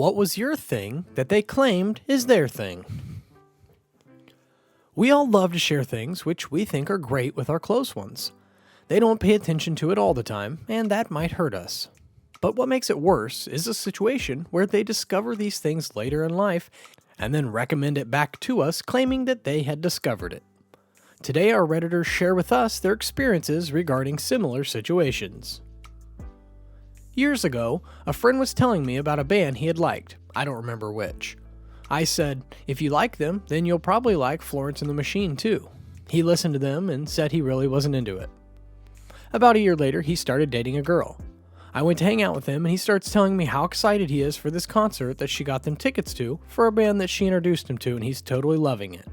What was your thing that they claimed is their thing? We all love to share things which we think are great with our close ones. They don't pay attention to it all the time, and that might hurt us. But what makes it worse is a situation where they discover these things later in life and then recommend it back to us, claiming that they had discovered it. Today, our Redditors share with us their experiences regarding similar situations. Years ago, a friend was telling me about a band he had liked. I don't remember which. I said, if you like them, then you'll probably like Florence and the Machine too. He listened to them and said he really wasn't into it. About a year later, he started dating a girl. I went to hang out with him and he starts telling me how excited he is for this concert that she got them tickets to for a band that she introduced him to, and he's totally loving it.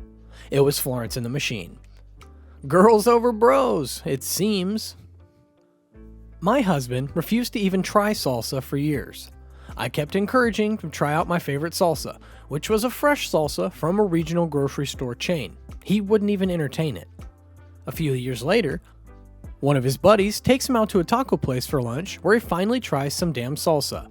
It was Florence and the Machine. Girls over bros, it seems. My husband refused to even try salsa for years. I kept encouraging him to try out my favorite salsa, which was a fresh salsa from a regional grocery store chain. He wouldn't even entertain it. A few years later, one of his buddies takes him out to a taco place for lunch where he finally tries some damn salsa.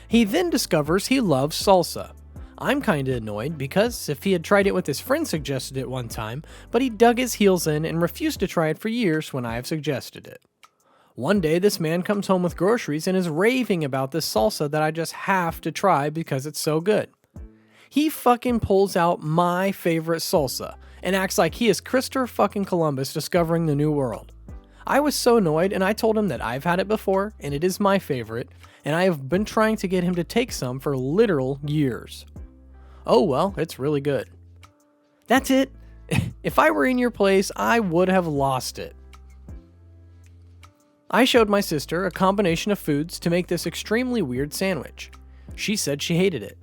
He then discovers he loves salsa. I'm kinda annoyed because if he had tried it with his friend suggested it one time, but he dug his heels in and refused to try it for years when I have suggested it. One day, this man comes home with groceries and is raving about this salsa that I just have to try because it's so good. He fucking pulls out my favorite salsa and acts like he is Christopher fucking Columbus discovering the new world. I was so annoyed and I told him that I've had it before and it is my favorite, and I have been trying to get him to take some for literal years. Oh well, it's really good. That's it. If I were in your place, I would have lost it. I showed my sister a combination of foods to make this extremely weird sandwich. She said she hated it.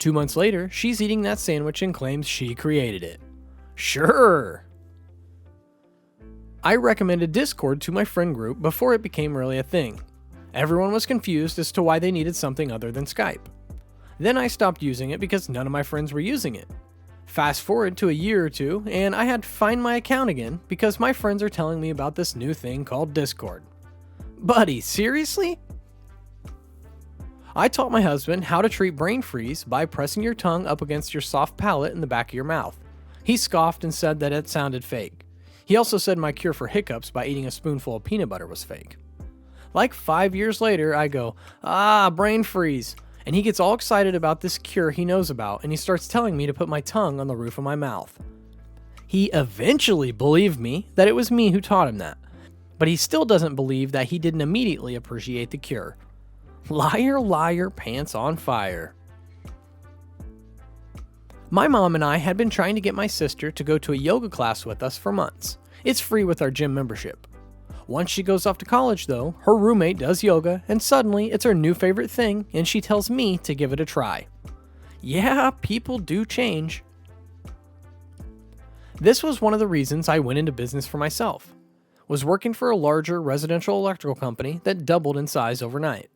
2 months later, she's eating that sandwich and claims she created it. Sure! I recommended Discord to my friend group before it became really a thing. Everyone was confused as to why they needed something other than Skype. Then I stopped using it because none of my friends were using it. Fast forward to a year or two, and I had to find my account again because my friends are telling me about this new thing called Discord. Buddy, seriously? I taught my husband how to treat brain freeze by pressing your tongue up against your soft palate in the back of your mouth. He scoffed and said that it sounded fake. He also said my cure for hiccups by eating a spoonful of peanut butter was fake. Like 5 years later, I go, brain freeze. And he gets all excited about this cure he knows about, and he starts telling me to put my tongue on the roof of my mouth. He eventually believed me that it was me who taught him that. But he still doesn't believe that he didn't immediately appreciate the cure. Liar, liar, pants on fire. My mom and I had been trying to get my sister to go to a yoga class with us for months. It's free with our gym membership. Once she goes off to college though, her roommate does yoga and suddenly it's her new favorite thing and she tells me to give it a try. Yeah, people do change. This was one of the reasons I went into business for myself. Was working for a larger residential electrical company that doubled in size overnight.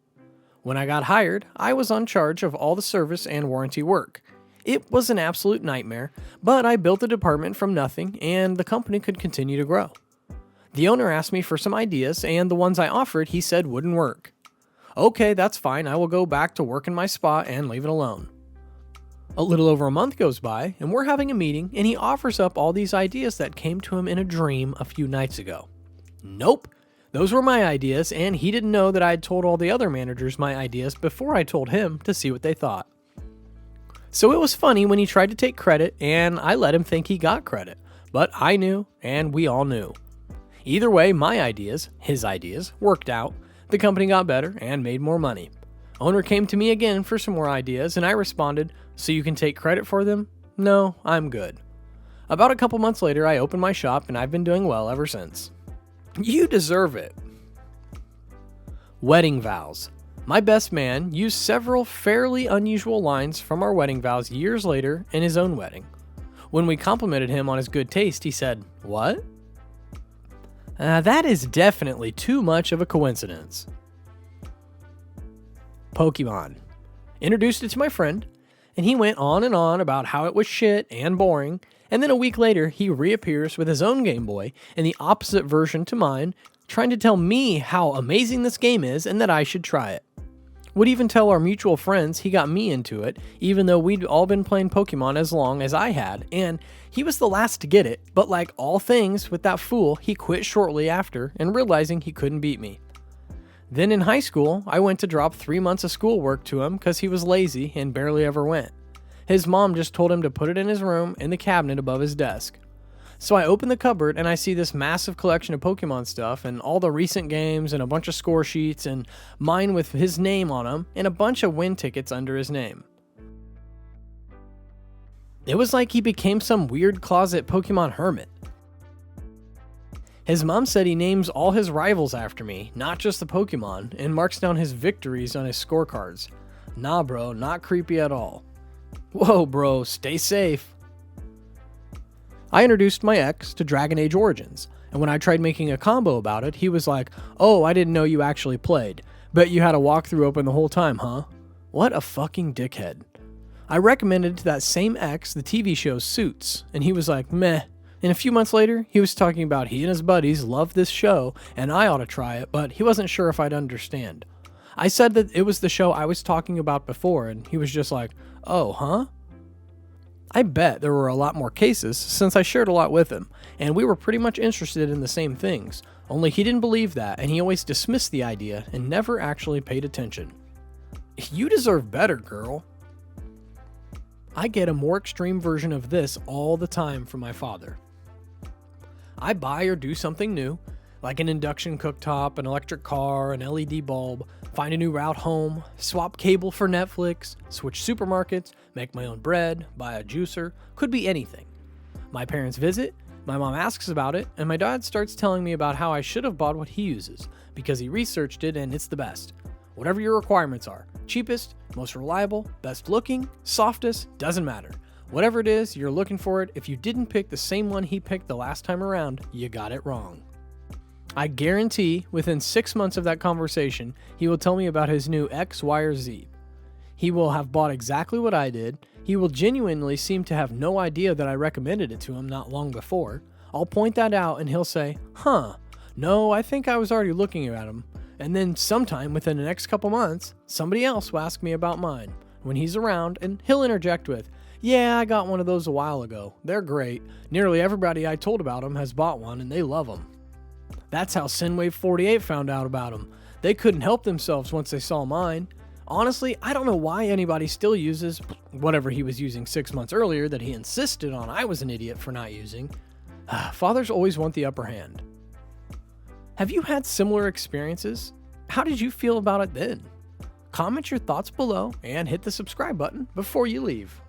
When I got hired, I was on charge of all the service and warranty work. It was an absolute nightmare, but I built the department from nothing and the company could continue to grow. The owner asked me for some ideas and the ones I offered he said wouldn't work. Okay, that's fine, I will go back to work in my spot and leave it alone. A little over a month goes by and we're having a meeting and he offers up all these ideas that came to him in a dream a few nights ago. Nope, those were my ideas and he didn't know that I had told all the other managers my ideas before I told him to see what they thought. So it was funny when he tried to take credit and I let him think he got credit, but I knew and we all knew. Either way, my ideas, his ideas, worked out, the company got better and made more money. Owner came to me again for some more ideas and I responded, so you can take credit for them? No, I'm good. About a couple months later, I opened my shop and I've been doing well ever since. You deserve it. Wedding vows. My best man used several fairly unusual lines from our wedding vows years later in his own wedding. When we complimented him on his good taste, he said, "What?" That is definitely too much of a coincidence. Pokemon. Introduced it to my friend, and he went on and on about how it was shit and boring, and then a week later, he reappears with his own Game Boy in the opposite version to mine, trying to tell me how amazing this game is and that I should try it. Would even tell our mutual friends he got me into it, even though we'd all been playing Pokemon as long as I had, and he was the last to get it, but like all things with that fool, he quit shortly after and realizing he couldn't beat me. Then in high school, I went to drop 3 months of schoolwork to him because he was lazy and barely ever went. His mom just told him to put it in his room in the cabinet above his desk. So I open the cupboard and I see this massive collection of Pokemon stuff and all the recent games and a bunch of score sheets and mine with his name on them and a bunch of win tickets under his name. It was like he became some weird closet Pokemon hermit. His mom said he names all his rivals after me, not just the Pokemon, and marks down his victories on his scorecards. Nah bro, not creepy at all. Whoa bro, stay safe. I introduced my ex to Dragon Age Origins, and when I tried making a combo about it, he was like, "Oh, I didn't know you actually played. Bet you had a walkthrough open the whole time, huh?" What a fucking dickhead. I recommended to that same ex the TV show Suits, and he was like, meh. And a few months later, he was talking about he and his buddies loved this show, and I ought to try it, but he wasn't sure if I'd understand. I said that it was the show I was talking about before, and he was just like, "Oh, huh?" I bet there were a lot more cases since I shared a lot with him, and we were pretty much interested in the same things, only he didn't believe that, and he always dismissed the idea and never actually paid attention. You deserve better, girl. I get a more extreme version of this all the time from my father. I buy or do something new, like an induction cooktop, an electric car, an LED bulb, find a new route home, swap cable for Netflix, switch supermarkets, make my own bread, buy a juicer, could be anything. My parents visit, my mom asks about it, and my dad starts telling me about how I should have bought what he uses, because he researched it and it's the best. Whatever your requirements are, cheapest, most reliable, best looking, softest, doesn't matter. Whatever it is, you're looking for it. If you didn't pick the same one he picked the last time around, you got it wrong. I guarantee within 6 months of that conversation, he will tell me about his new X, Y, or Z. He will have bought exactly what I did. He will genuinely seem to have no idea that I recommended it to him not long before. I'll point that out and he'll say, "Huh, no, I think I was already looking at him." And then sometime within the next couple months, somebody else will ask me about mine when he's around, and he'll interject with, "Yeah, I got one of those a while ago. They're great. Nearly everybody I told about them has bought one and they love them." That's how Synwave 48 found out about them. They couldn't help themselves once they saw mine. Honestly, I don't know why anybody still uses whatever he was using 6 months earlier that he insisted on I was an idiot for not using. Fathers always want the upper hand. Have you had similar experiences? How did you feel about it then? Comment your thoughts below and hit the subscribe button before you leave.